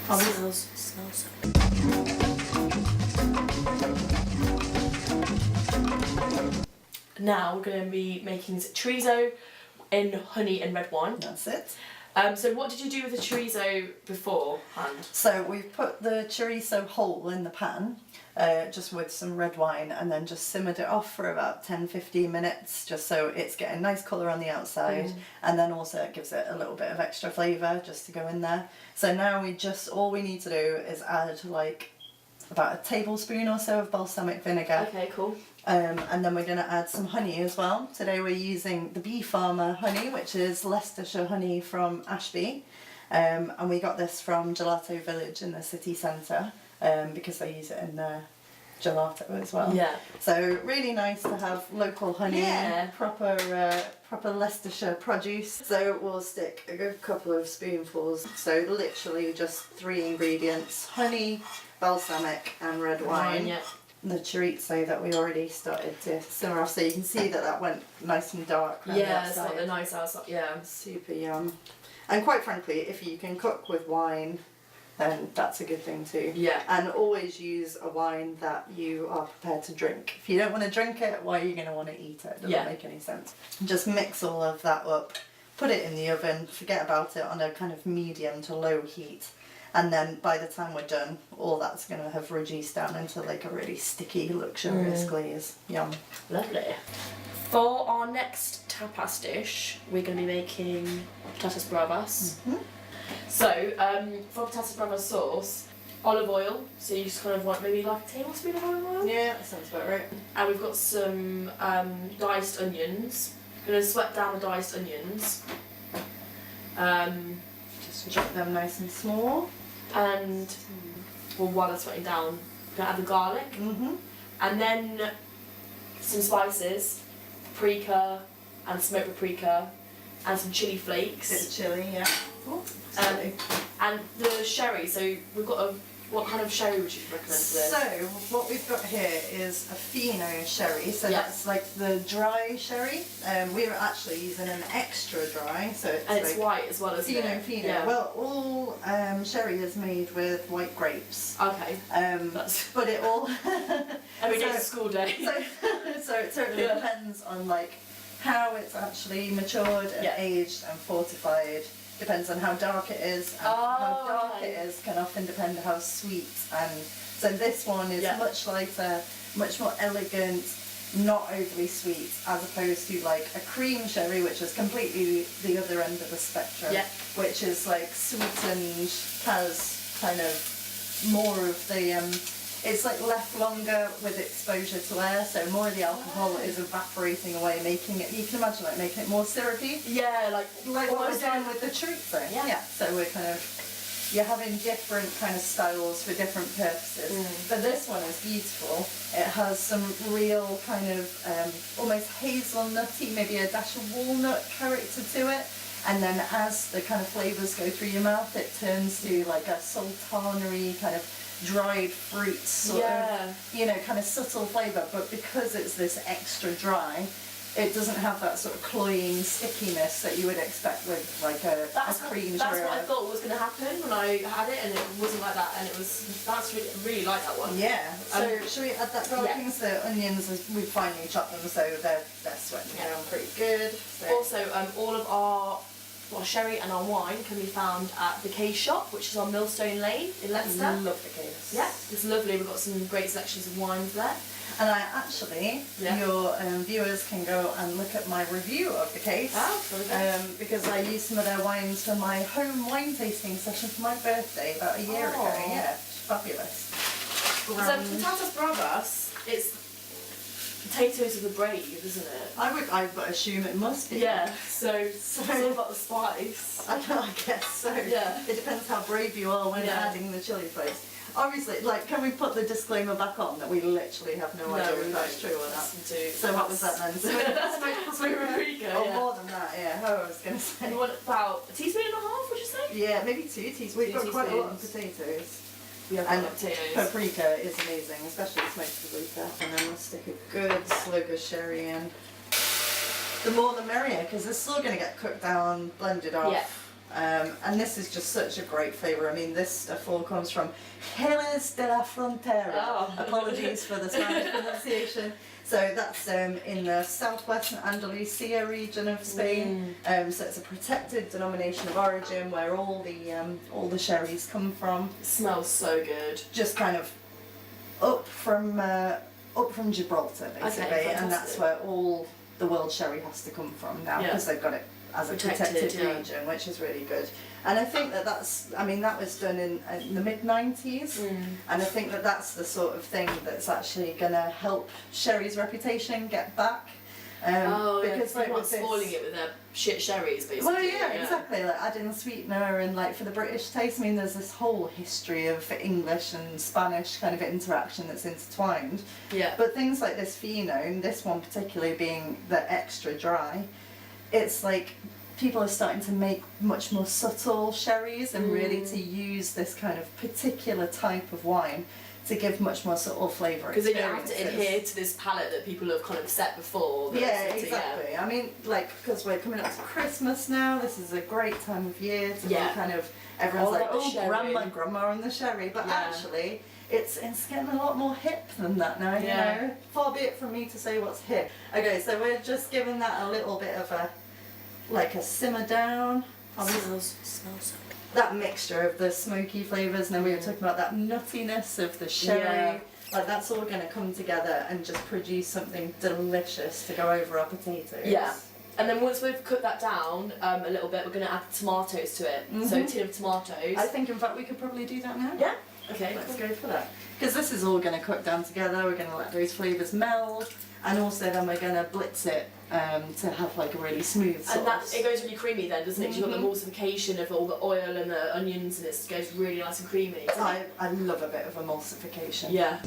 Oh, it smells so good. Now we're going to be making chorizo in honey and red wine. That's it. So what did you do with the chorizo beforehand? So we've put the chorizo whole in the pan, just with some red wine, and then just simmered it off for about 10-15 minutes, just so it's getting nice colour on the outside, and then also it gives it a little bit of extra flavour just to go in there. So now all we need to do is add like about a tablespoon or so of balsamic vinegar. Okay, cool. And then we're going to add some honey as well. Today we're using the Bee Farmer honey, which is Leicestershire honey from Ashby. And we got this from Gelato Village in the city centre, because they use it in their gelato as well. Yeah. So really nice to have local honey, Yeah. proper Leicestershire produce. So we'll stick a good couple of spoonfuls. So literally just 3 ingredients: honey, balsamic and red wine. Yeah. The chorizo that we already started to simmer off, so you can see that went nice and dark. Yeah, it's got the nice outside. Yeah. Super yum. And quite frankly, if you can cook with wine, then that's a good thing too. Yeah. And always use a wine that you are prepared to drink. If you don't want to drink it, why are you going to want to eat it? It doesn't make any sense. Just mix all of that up, put it in the oven, forget about it on a kind of medium to low heat. And then by the time we're done, all that's going to have reduced down into like a really sticky, luxurious glaze. Yum. Lovely. For our next tapas dish, we're going to be making patatas bravas. So, for patatas bravas sauce, olive oil. So you just kind of want maybe like a tablespoon of olive oil. Yeah, that sounds about right. And we've got some diced onions. We're going to sweat down the diced onions. Just chop them nice and small. And well, while they're sweating down, we're going to add the garlic. And then some spices, paprika and smoked paprika, and some chili flakes. Bit of chilli, yeah. And the sherry. So we've got what kind of sherry would you recommend for this? So what we've got here is a Fino sherry. So that's like the dry sherry. We were actually using an extra dry, so it's and it's like white as well as Fino. Yeah. Well, all sherry is made with white grapes. Okay. But it all every day's a school day. So it totally depends on like how it's actually matured and aged and fortified. Depends on how dark it is, and how dark it is can often depend how sweet. And so this one is much lighter, much more elegant, not overly sweet, as opposed to like a cream sherry, which is completely the other end of the spectrum, which is like sweetened, has kind of more of the it's like left longer with exposure to air, so more of the alcohol is evaporating away, making it, you can imagine like making it more syrupy. Yeah, like what we're doing with the chorizo. Yeah. So we're kind of, you're having different kind of styles for different purposes. But this one is beautiful. It has some real kind of almost hazelnutty, maybe a dash of walnut character to it. And then as the kind of flavours go through your mouth, it turns to like a sultanery kind of dried fruits sort of, you know, kind of subtle flavour, but because it's this extra dry, it doesn't have that sort of cloying stickiness that you would expect with like a cream That's sherry. what I thought was going to happen when I had it, and it wasn't like that, and that's really like that one. Yeah. So should we add that garlic? The onions, we finally chopped them, so they're sweating down pretty good. So. Also, all of our sherry and our wine can be found at the Case Shop, which is on Millstone Lane in Leicester. Love the Case. Yeah, it's lovely. We've got some great selections of wines there. And I actually, your viewers can go and look at my review of the Case, because I used some of their wines for my home wine tasting session for my birthday about a year ago. Yeah, it's fabulous. So patatas bravas, it's potatoes with a brave, isn't it? I would assume it must be. Yeah, so it's all about the spice. I guess so. Yeah. It depends how brave you are when adding the chili flakes. Obviously, like, can we put the disclaimer back on that we literally have no idea if that's true or not? So what was that then? Smoked paprika. Oh, more than that, yeah. Oh, I was going to say. You want about a teaspoon and a half, would you say? Yeah, maybe 2 teaspoons. We've got quite a lot of potatoes. And paprika is amazing, especially smoked paprika. And then we'll stick a good slug of sherry in. The more the merrier, because it's still going to get cooked down, blended off. And this is just such a great flavour. I mean, this stuff all comes from Jerez de la Frontera. Oh. Apologies for the Spanish pronunciation. So that's in the southwestern Andalusia region of Spain. So it's a protected denomination of origin where all the sherries come from. It smells so good. Just kind of up from Gibraltar, basically, Okay, and that's where all the world sherry has to come from now, because they've got it as a protected region, which is really good. And I think that was done in the mid-90s, and I think that that's the sort of thing that's actually going to help sherry's reputation get back. Because like, not spoiling it with their shit sherries, basically. Well, yeah, exactly. Like adding sweetener and like for the British taste. I mean, there's this whole history of English and Spanish kind of interaction that's intertwined. Yeah. But things like this phenone, this one particularly being the extra dry, it's like people are starting to make much more subtle sherries and really to use this kind of particular type of wine to give much more subtle flavour because experiences. they don't have to adhere to this palette that people have kind of set before. Yeah, exactly. Yeah. I mean, like, because we're coming up to Christmas now, this is a great time of year to be kind of, everyone's like, oh, grandma and the sherry, but actually, it's getting a lot more hip than that now, you know? Far be it from me to say what's hip. Okay, so we're just giving that a little bit of a simmer down. Smells so good. That mixture of the smoky flavours, and then we were talking about that nuttiness of the sherry. Like that's all going to come together and just produce something delicious to go over our potatoes. Yeah. And then once we've cooked that down a little bit, we're going to add the tomatoes to it. So a tin of tomatoes. I think in fact we could probably do that now. Yeah. Okay. Let's go for that. Because this is all going to cook down together. We're going to let those flavours meld, and also then we're going to blitz it to have like a really smooth sauce. And that it goes really creamy then, doesn't it? 'Cause you've got the emulsification of all the oil and the onions, and it goes really nice and creamy. I love a bit of emulsification. Yeah.